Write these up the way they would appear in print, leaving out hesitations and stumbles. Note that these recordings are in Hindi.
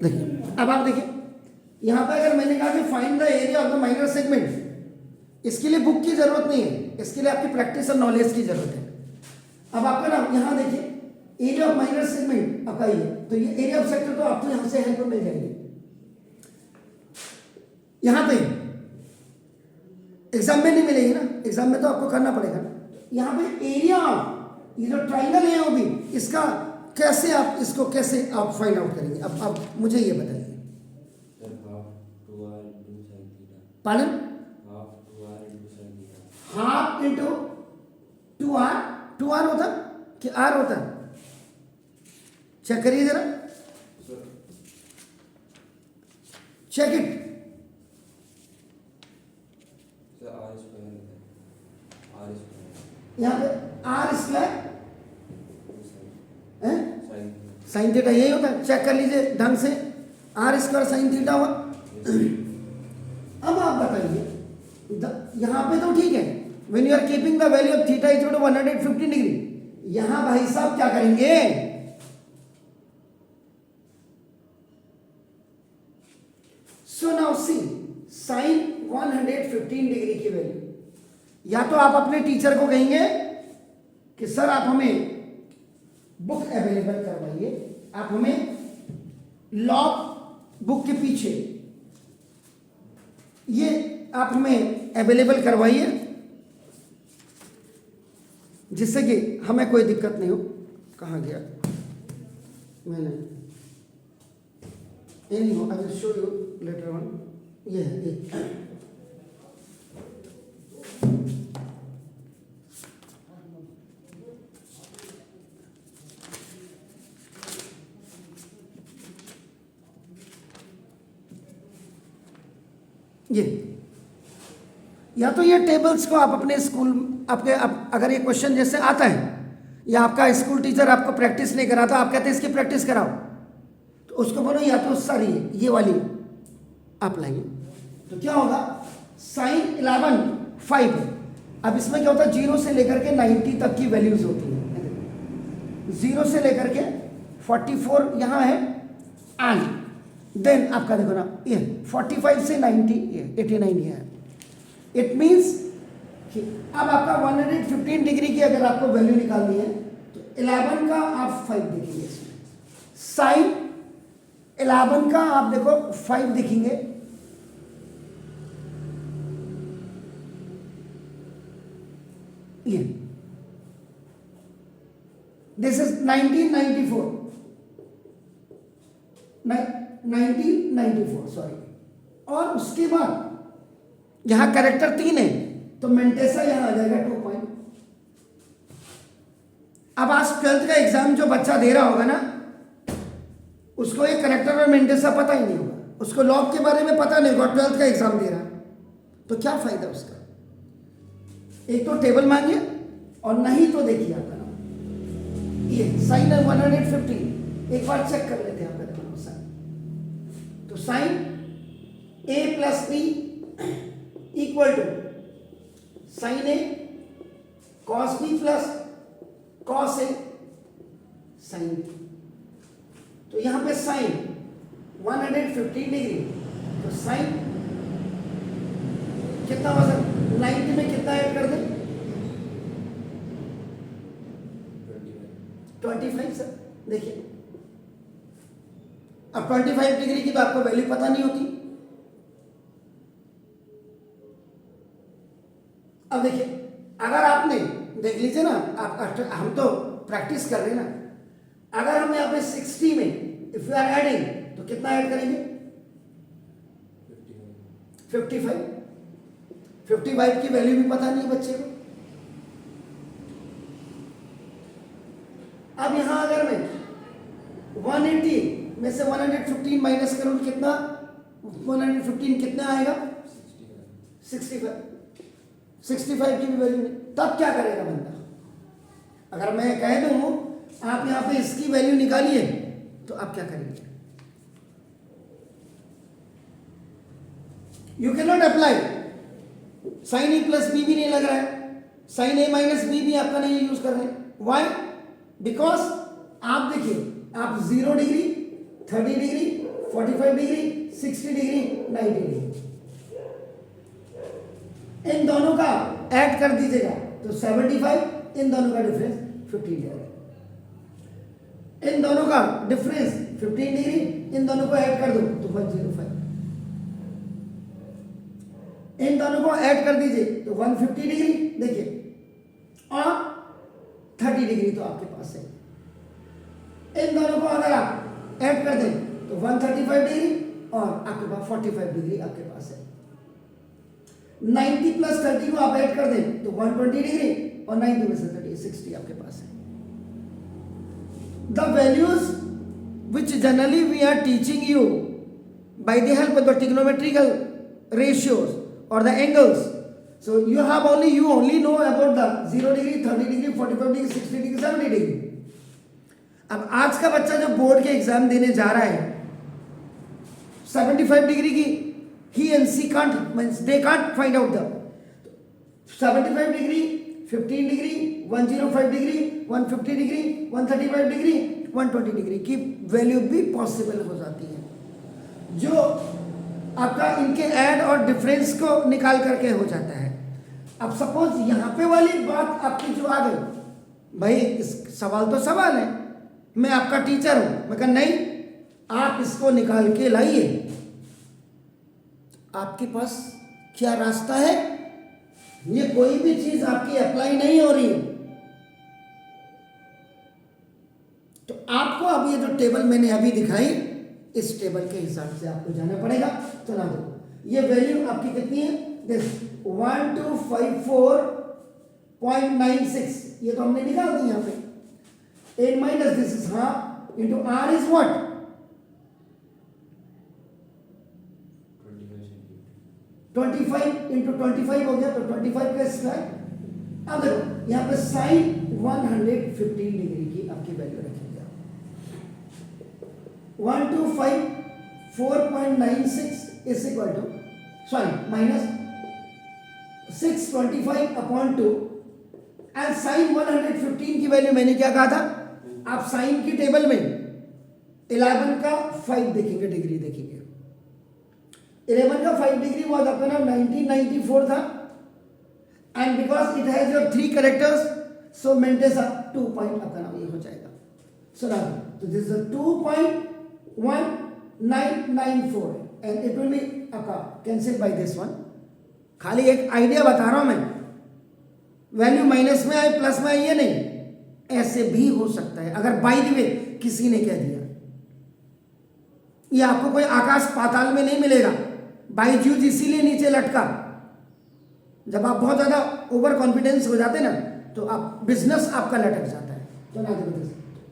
देखिए अब आप देखिए यहाँ पे अगर मैंने कहा कि find the area of the minor segment, इसके लिए बुक की जरूरत नहीं है, इसके लिए आपकी प्रैक्टिस और नॉलेज की जरूरत है। अब आपका ना यहाँ देखिए एरिया ऑफ माइनर सेगमेंट आपका ये, तो ये एरिया ऑफ सेक्टर तो आपको यहाँ से हेल्प मिल जाएगी। यहाँ पे एग्जाम में नहीं मिलेगी ना, एग्जाम में तो आपको करना पड़ेगा ना। यहाँ पे एरिया ऑफ ये जो ट्राइंगल है वो भी, इसका कैसे आप इसको कैसे आप फाइंड आउट करेंगे? अब मुझे ये बताइए। पालन हाफ इंटू 2r, 2r होता कि r होता? चेक करिए जरा, चेक इट। यहाँ पे r स्क्वायर साइन थीटा यही होता है, चेक कर लीजिए ढंग से, r स्क्वायर साइन थीटा हुआ। अब आप बताइए यहाँ पे तो ठीक है, when you are keeping the value of theta equal to 115 degree, यहाँ भाई साहब क्या करेंगे? So now see sine 115 degree की वैल्यू, या तो आप अपने टीचर को कहेंगे कि सर आप हमें बुक अवेलेबल करवाइए, आप हमें लॉग बुक के पीछे ये आप हमें अवेलेबल करवाइए, जिससे कि हमें कोई दिक्कत नहीं हो। कहाँ गया मैंने, ये नहीं हो, I will show you later on. ये है ये, या तो ये टेबल्स को आप अपने स्कूल आपके अगर ये क्वेश्चन जैसे आता है या आपका स्कूल टीचर आपको प्रैक्टिस नहीं कराता, आप कहते हैं इसकी प्रैक्टिस कराओ, तो उसको बोलो या तो सारी ये वाली आप लाइए, तो क्या होगा साइन 11 5। अब इसमें क्या होता है 0 से लेकर के 90 तक की वैल्यूज होती है, 0 से लेकर के 44 यहाँ है एंड देन आपका देखो ना ये 45 से 90 ये 89 ये है। इट मीन्स कि अब आपका 115 डिग्री की अगर आपको वैल्यू निकालनी है तो 11 का आप 5 देखेंगे इसमें, साइन 11 का आप देखो 5 देखेंगे, ये दिस इज 1994 सॉरी, और उसके बाद यहां कैरेक्टर 3 है तो मेंटेसा यहां आ जाएगा 2 पॉइंट। अब आज 12th का एग्जाम जो बच्चा दे रहा होगा ना, उसको ये कैरेक्टर और मेंटेसा पता ही नहीं होगा, उसको लॉग के बारे में पता नहीं होगा, 12th का एग्जाम दे रहा है तो क्या फायदा उसका? एक तो टेबल मांगिए और नहीं तो देखिए आपका नाम ये साइन 115 एक बार चेक कर लेते हैं आपका नाम साइन, तो sine a plus B equal to sine A cos B plus cos A sine B, तो यहां पे साइन 115 डिग्री, तो साइन कितना होगा 90 में कितना ऐड कर दें 25 सर। देखिए अब 25 डिग्री की तो आपको वैल्यू पता नहीं होती। अब देखिए अगर आपने देख लीजिए ना, आप हम तो प्रैक्टिस कर रहे हैं ना, अगर हम यहाँ पे 60 में इफ यू आर एडिंग तो कितना ऐड करेंगे 55 की वैल्यू भी पता नहीं बच्चे को। अब यहां अगर मैं 180 में से 115 माइनस करूं कितना 115 कितना आएगा 65 की भी वैल्यू नहीं, तब क्या करेगा बंदा? अगर मैं कह दूं आप यहां पे इसकी वैल्यू निकालिए तो आप क्या करेंगे? You can not apply, sine A plus B भी नहीं लग रहा है, साइन ए माइनस बी भी आपका नहीं यूज कर रहे हैं। वाई? बिकॉज आप देखिए आप 0 degree 30 degree 45 degree, 60 degree, 90 degree. इन दोनों का ऐड कर दीजिएगा तो 75, इन दोनों का डिफरेंस 15 डिग्री। इन दोनों का डिफरेंस 15 डिग्री, इन दोनों को ऐड कर दो तो 105। इन दोनों को ऐड कर दीजिए तो 150 डिग्री, देखिए, और 30 डिग्री तो आपके पास है। इन दोनों को अगर आप ऐड कर दें तो 135 डिग्री और आपके पास 45 डिग्री आपके पास है। 90 प्लस 30 को आप ऐड कर दें तो 120 डिग्री और 90 में से 30 60 आपके पास है। The values which generally we are teaching you by the help of the trigonometrical ratios or the angles. So you only know about the 0 degree, 30 degree, 45 degree, 60 degree, 70 degree. अब आज का बच्चा जो बोर्ड के एग्जाम देने जा रहा है 75 डिग्री की, he and she can't find out the 75 degree, 15 degree, 105 degree, 150 degree, 135 degree, 120 degree की वैल्यू भी पॉसिबल हो जाती है, जो आपका इनके ऐड और डिफरेंस को निकाल करके हो जाता है। अब सपोज यहाँ पे वाली बात आपकी जो आ गई, भाई इस सवाल तो सवाल है, मैं आपका टीचर हूं, मैं कहा नहीं, आप इसको निकाल के लाइए। आपके पास क्या रास्ता है? ये कोई भी चीज आपकी अप्लाई नहीं हो रही, तो आपको अब ये जो टेबल मैंने अभी दिखाई, इस टेबल के हिसाब से आपको जाना पड़ेगा। चला दो, ये वैल्यू आपकी कितनी है? दिस 1254.96, ये तो हमने निकाल दी यहाँ पे। 8 minus this is half into R is what? 25 into 25 हो गया तो 25 का स्क्वायर। अब देखो यहाँ पे साइन 115 डिग्री की आपकी वैल्यू रखेंगे। 1254.96 is equal to minus 625/2 and sine 115 की वैल्यू मैंने क्या कहा था? आप साइन की टेबल में 11 का 5 देखेंगे, डिग्री देखेंगे। 11 का 5 डिग्री वॉज अपना 1994 था, and because it has your 3 characters so maintains 2 point अपना ये हो जाएगा। सो नाउ तो this is 2.1994 and it will be cancel by this one. खाली एक आइडिया बता रहा हूं मैं, वैल्यू माइनस में आए प्लस में आए ये नहीं, ऐसे भी हो सकता है। अगर बाय द वे किसी ने कह दिया, ये आपको कोई आकाश पाताल में नहीं मिलेगा, बायजूस इसीलिए नीचे लटका। जब आप बहुत ज्यादा ओवर कॉन्फिडेंस हो जाते ना तो आप बिजनेस आपका लटक जाता है। तो ना देखो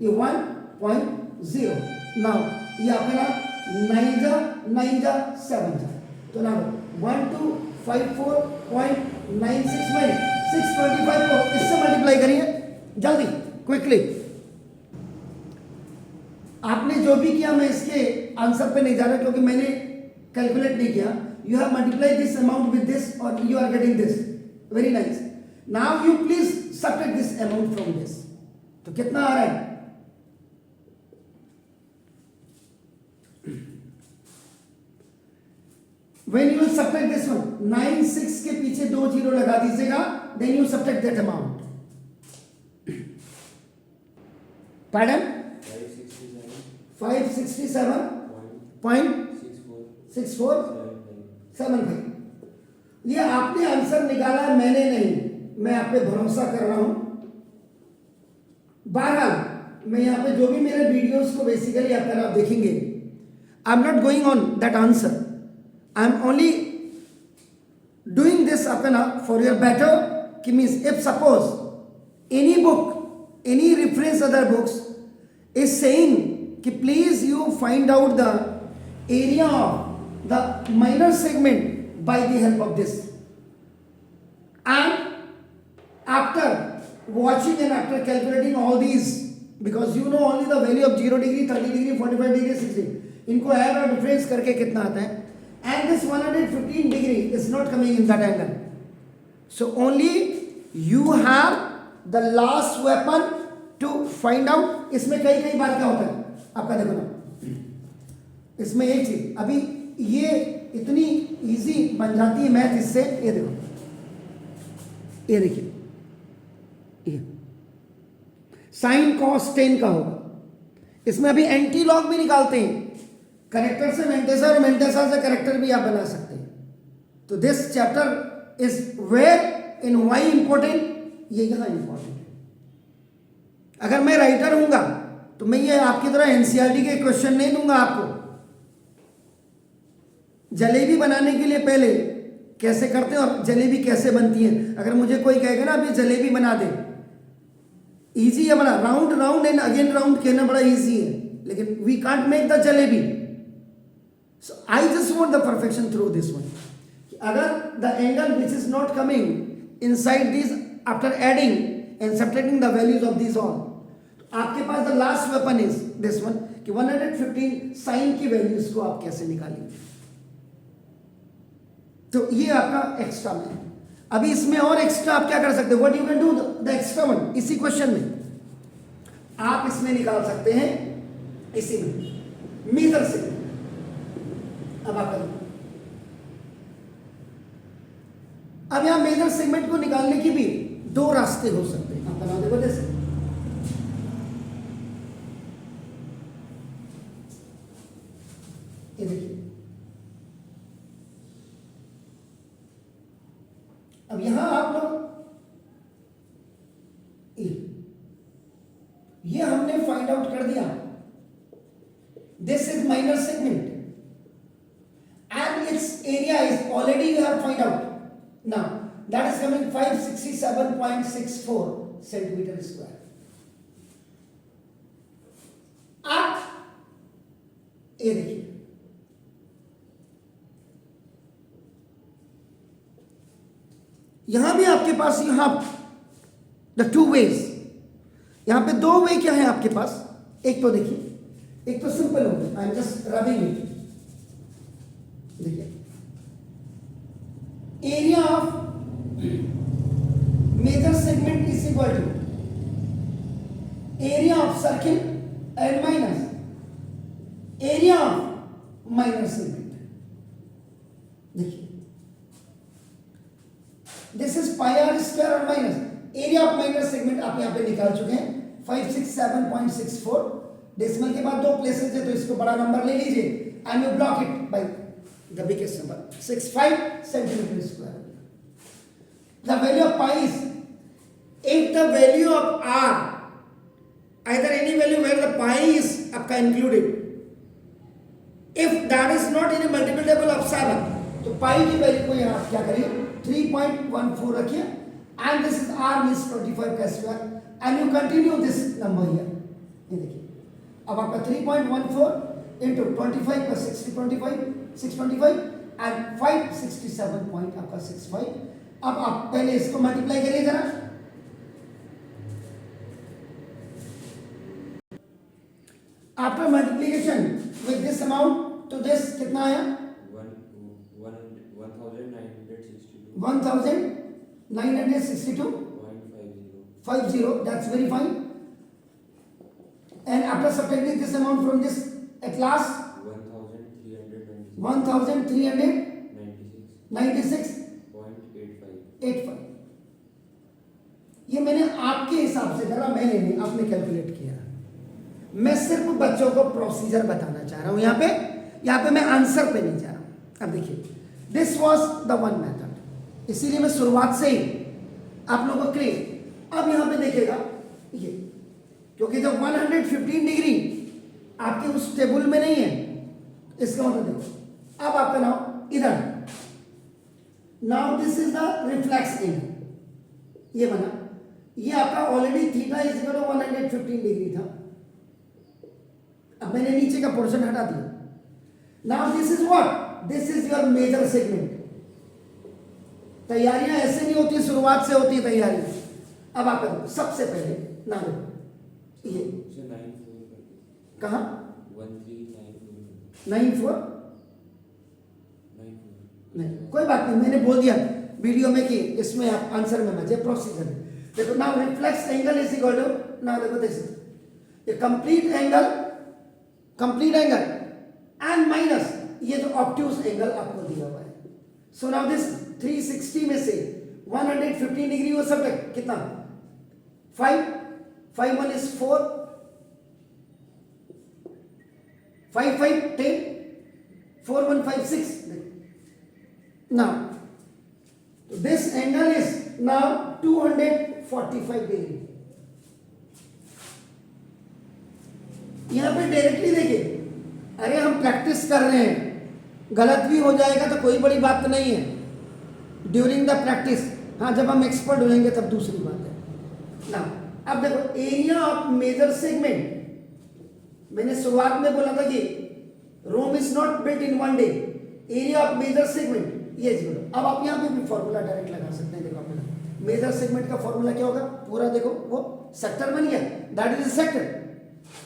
ये 1.0 नाउ ये आपका 9 था, तो ना 1254.96 में 625 को इससे मल्टीप्लाई करिए जल्दी क्विकली। आपने जो भी किया मैं इसके आंसर पे नहीं जा रहा क्योंकि मैंने कैलकुलेट नहीं किया। You have multiply this amount with this और you are getting this, very nice. Now you please subtract this amount from this, तो कितना आ रहा है? When you will subtract this one, 96 के पीछे 2 जीरो लगा दीजिएगा, then you subtract that amount. Pardon? 567.6475। ये आपने आंसर निकाला है, मैंने नहीं, मैं आप पे भरोसा कर रहा हूं। बहरहाल मैं यहाँ पे जो भी मेरे वीडियोस को बेसिकली आप देखेंगे, I am not going on that answer, I am only doing this for your better. Means if suppose any book, any reference other books is saying कि please you find out the area of the minor segment by the help of this, and after watching and after calculating all these, because you know only the value of 0 degree, 30 degree, 45 degree, 60, इनको ऐड और डिफरेंस करके कितना आता है, and this 115 degree is not coming in that angle, so only you have the last weapon to find out. इसमें कई बार क्या होता है आपका, देखो ना, इसमें एक चीज, अभी ये इतनी इजी बन जाती है मैथ इससे, ये देखो, ये देखिए, ये साइन कॉस टेन का होगा, इसमें अभी एंटी लॉग भी निकालते हैं, करेक्टर से मेंटेसा और मेंटेसा से करेक्टर भी आप बना सकते हैं। तो this chapter is very very important, ये यहां इंपॉर्टेंट है। अगर मैं राइटर हूंगा तो मैं ये आपकी तरह एनसीईआरटी के क्वेश्चन नहीं दूंगा आपको। जलेबी बनाने के लिए पहले कैसे करते हैं और जलेबी कैसे बनती है, अगर मुझे कोई कहेगा ना अभी जलेबी बना दे, इजी है बड़ा, round round and again round कहना बड़ा इजी है, लेकिन we can't make the jalebi. So I just want the perfection through this one. अगर the angle which is not coming inside this after adding and subtracting the values of this all, आपके पास the last weapon is this one कि 115 साइन की वैल्यूज को आप कैसे निकालेंगे। तो ये आपका एक्स्ट्रा में है। अभी इसमें और एक्स्ट्रा आप क्या कर सकते हो, what you can do the extra one, इसी क्वेश्चन में आप इसमें निकाल सकते हैं, इसी में मीटर से। अब आप करें, अब यहां मेजर सेगमेंट को निकालने की भी दो रास्ते हो सकते हैं, आप बना देखो जैसे, ये देखिए, अब यहां आप लोग ये हमने फाइंड आउट कर दिया, this is minor segment and it's area is already we have find out now, that is coming 567.64 centimetre square. आप ये देखिए, यहां भी आपके पास यहां द टू वेज, यहां पे दो वे क्या है आपके पास, एक तो देखिए, एक तो सिंपल हो गया, I am just rubbing it, देखिए area of major segment is equal to area of circle and minus area of minor segment. देखिए this is pi are square और minus area of minor segment आप यहां पे निकाल चुके हैं 567.64, डेसिमल के बाद दो प्लेसेस है तो इसको बड़ा नंबर ले लीजिए and you block it by the biggest number 65 centimetre square. The value of pi is, if the value of r either any value where the pi is आपका included, if that is not in a multiple table of 7, तो पाई की वैल्यू को यहाँ आप क्या करिए 3.14 रखिए and this is r means 25 का square and you continue this number here, ये देखिए अब आपका 3.14 into 25 plus 625 and 567 point आपका 65। अब आप पहले इसको मल्टीप्लाई करिए जरा, after multiplication with this amount तो दिस कितना आया 1962.50, that's very fine, and after subtracting this amount from this at last 1396.85। ये मैंने आपके हिसाब से करा, मैंने नहीं, आपने कैलकुलेट किया। मैं सिर्फ बच्चों को प्रोसीजर बताना चाह रहा हूं यहाँ पे मैं आंसर पे नहीं जा रहा हूं। अब देखिए this was the one method, इसीलिए मैं शुरुआत से ही आप लोगों को क्लियर। अब यहाँ पे देखिएगा ये, क्योंकि जब 115 डिग्री आपके उस टेबल में नहीं है, इसका मतलब देखो अब आपका नाउ इधर, now this is the reflex angle, ये बना, ये आपका already theta is equal to 115 degree था। अब मैंने नीचे का पोर्शन हटा दिया। Now this is what, this is your major segment. तैयारियां ऐसे नहीं होती, शुरुआत से होती है तैयारी। अब आप करो सबसे पहले ना देखो ये कहां 94 नहीं, कोई बात नहीं, मैंने बोल दिया वीडियो में कि इसमें आप आंसर में बचे प्रोसीजर। देखो now reflex angle is equal to, ना देखो दिस ये कंप्लीट एंगल एंड माइनस ये जो ऑब्ट्यूज एंगल आपको दिया हुआ है। सो नाउ दिस 360 में से 115 डिग्री वो सब कितना 5 5 1 is 4 5 5 10 4 1 5 6 now this angle is now 245 degree. यहां पे डायरेक्टली देखिए, अरे हम प्रैक्टिस कर रहे हैं, गलत भी हो जाएगा तो कोई बड़ी बात नहीं है ड्यूरिंग द प्रैक्टिस। हाँ, जब हम एक्सपर्ट हो जाएंगे तब दूसरी बात है ना। अब देखो एरिया ऑफ मेजर सेगमेंट, मैंने शुरुआत में बोला था कि Rome is not built in one day. Area of major segment ये बोलो। अब आप यहाँ पे भी फॉर्मूला डायरेक्ट लगा सकते हैं। देखो अपना मेजर सेगमेंट का फॉर्मूला क्या होगा, पूरा देखो वो सेक्टर बन गया, दैट इज सेक्टर।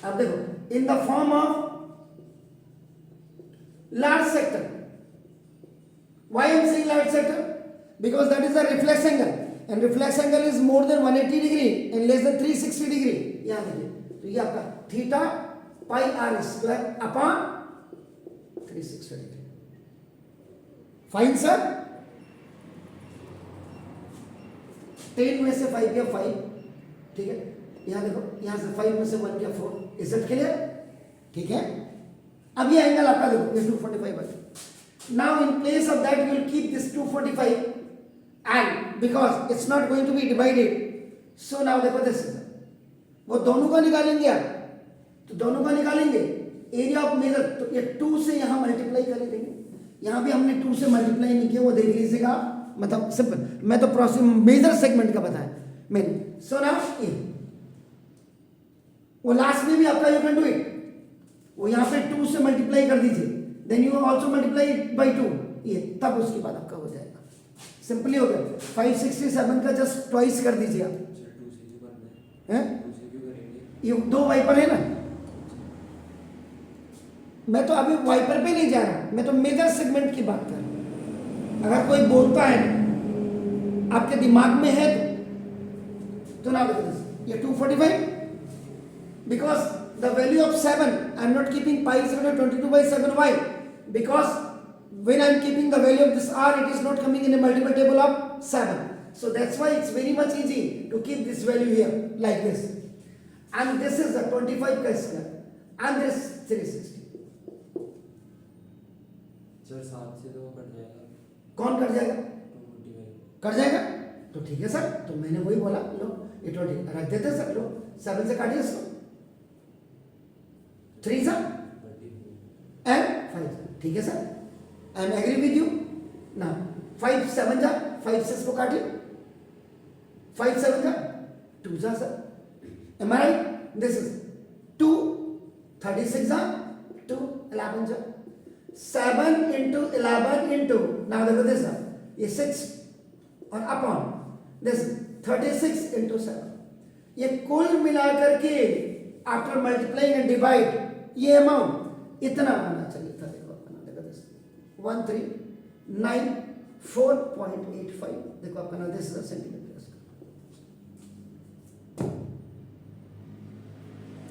अब देखो in the form of large sector. Why I am saying large sector? Because that is a reflex angle, and reflex angle is more than 180 degree and less than 360 degree. यहाँ देखिए, तो ये आपका theta pi are square upon 360 degree. Fine sir, 10 में से 5 गया 5, ठीक है। यहाँ देखो, यहाँ से 5 में से 1 गया 4। Is it clear? ठीक है। अब ये एंगल आपका देखो, ये 245 है। Now in place of that you will keep this 245 and because it's not going to be divided, so now देखो दिस वो दोनों का निकालेंगे आप, तो दोनों का निकालेंगे एरिया ऑफ मेजर, तो ये 2 से यहां मल्टीप्लाई कर देंगे। यहां भी हमने 2 से मल्टीप्लाई नहीं किया, वो देख लीजिएगा, मतलब सिंपल, मैं तो प्रोसेस मेजर सेगमेंट का बताया मैंने। सो नाउ ये वो लास्ट में भी आपका यू कैन डू इट, वो यहाँ पे 2 से मल्टीप्लाई कर दीजिए, then you also multiply by 2, ये तब उसके बाद आपका हो जाएगा। सिंपली हो गया। 567 का जस्ट ट्वाइस कर दीजिए आप, हैं? ये 2 वाइपर है ना, मैं तो अभी वाइपर पे नहीं जा रहा, मैं तो मेजर सेगमेंट की बात कर रहा हूं। अगर कोई बोलता है आपके दिमाग में है तो ना देखो ये 245 because the value of 7 I am not keeping pi is equal to 22/7. Why? Because when I am keeping the value of this r, it is not coming in a multiple table of 7, so that's why it's very much easy to keep this value here like this, and this is the 25 ka square and this 360। Sir 7 से तो कट जाएगा। कौन कट जाएगा? कट जाएगा तो ठीक है सर, तो मैंने वही बोला, लो ये 20 रख देते सर, लो 7 से काटिए इसको, 3 सर and 5, ठीक है sir, I am agree with you ना। 5 7 जा, 5 से इसको काटिए, 5 7 जा 2 जा sir, am I right? This is 2 36 जा 2 11 जा 7 into 11 into, now देखो दिस ये 6 और अपॉन दिस 36 into 7, ये कुल मिलाकर के आफ्टर मल्टीप्लाइंग एंड डिवाइड ये अमाउंट इतना आना चाहिए था। देखो अपना देखो दिस 1394.85, देखो आपका ना दिस सेंटीमीटर।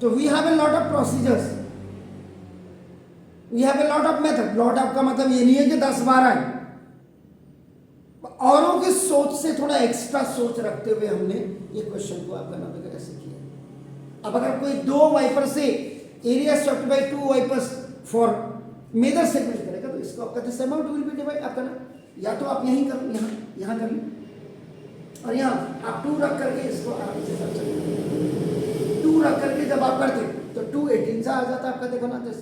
तो we have a lot of procedures, we have a lot of method. Lot of का मतलब ये नहीं है कि 10-12 है, औरों की सोच से थोड़ा एक्स्ट्रा सोच रखते हुए हमने ये क्वेश्चन को आपका नाम ऐसे किया। अब अगर कोई 2 वाइपर से area swept by 2 wipers for major segment करेगा तो इसको आपका this amount will be divide आपका ना, या तो आप यहीं कर, यहाँ कर लें और यहाँ आप 2 रख करके इसको आराम से कर सकते। 2 रख करके जब आप करते तो 2 18 से आ जाता आपका, देखो ना दिस,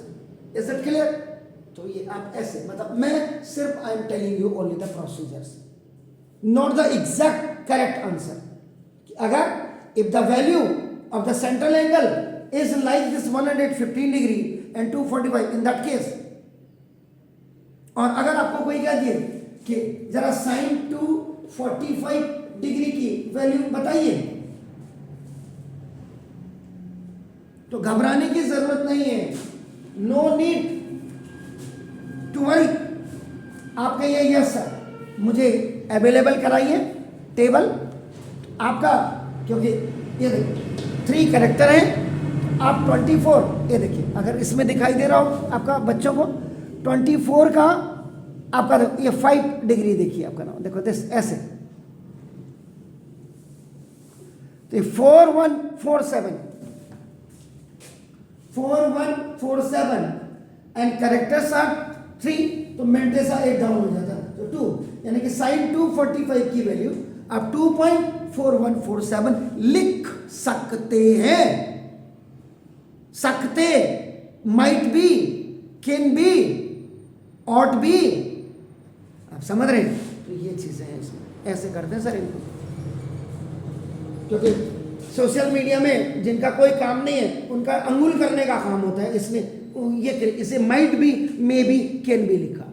इज इट क्लियर? तो ये आप ऐसे, मतलब मैं सिर्फ I am telling you only the procedures, not the exact correct answer. अगर if the value of the central angle is like this 115 degree and 245 in that case, और अगर आपको कोई कह दिए कि जरा sin 245 डिग्री की वैल्यू बताइए, तो घबराने की जरूरत नहीं है, नो नीड टू वरी। आप कहिए यस सर मुझे अवेलेबल कराइए टेबल आपका, क्योंकि ये 3 कैरेक्टर हैं, आप 24, ये देखिए अगर इसमें दिखाई दे रहा हो आपका बच्चों को 24 का आपका ये 5 डिग्री देखिए आपका नाम देखो दिस ऐसे, तो 4147 एंड करेक्टर्स आर 3, तो मेंटेसा 8 डाउन हो जाता है, तो 2 यानी कि साइन 245 की वैल्यू आप 2.4147 लिख सकते हैं। सकते, might be, can be, ought be, आप समझ रहे हैं? तो ये चीजें हैं इसमें, ऐसे करते हैं सर इनको, क्योंकि सोशल मीडिया में जिनका कोई काम नहीं है उनका अंगुल करने का काम होता है, इसमें ये इसे might be, may be, can B लिखा।